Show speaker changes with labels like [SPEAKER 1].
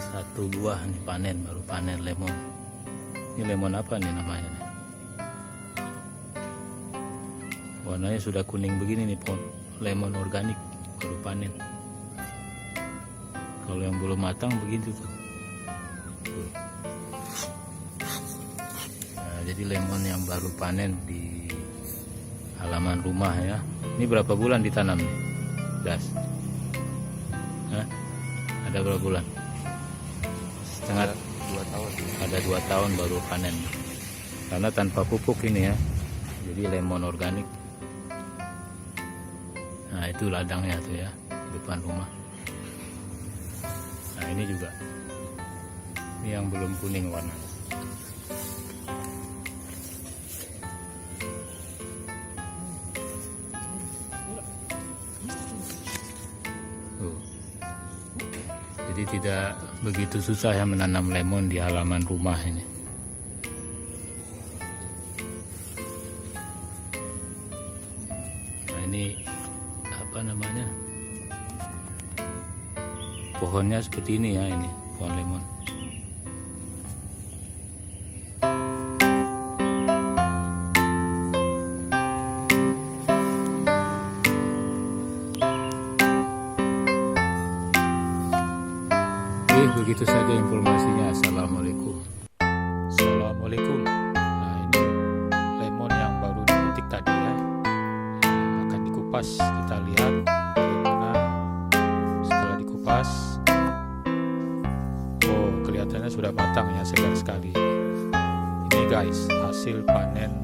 [SPEAKER 1] Satu buah nih panen, baru panen lemon. Ini lemon apa nih namanya nih? Warnanya sudah kuning begini nih, lemon organik, baru panen. Kalau yang belum matang begitu tuh. Nah, jadi lemon yang baru panen di halaman rumah ya. Ini berapa bulan ditanam nih? Das. Hah? Ada berapa bulan? Setengah
[SPEAKER 2] 2 tahun.
[SPEAKER 1] Ada 2 tahun baru panen. Karena tanpa pupuk ini ya. Jadi lemon organik. Nah, itu ladangnya tuh ya, depan rumah. Nah, ini juga. Ini yang belum kuning warnanya. Tuh. Jadi tidak begitu susah ya menanam lemon di halaman rumah ini. Nah, ini apa namanya? Pohonnya seperti ini ya, ini pohon lemon. Begitu saja informasinya. Assalamualaikum. Assalamualaikum. Nah, ini lemon yang baru dipetik tadi ya, akan dikupas. Kita lihat bagaimana setelah dikupas. Oh, kelihatannya sudah matang ya, segar sekali. Ini guys, hasil panen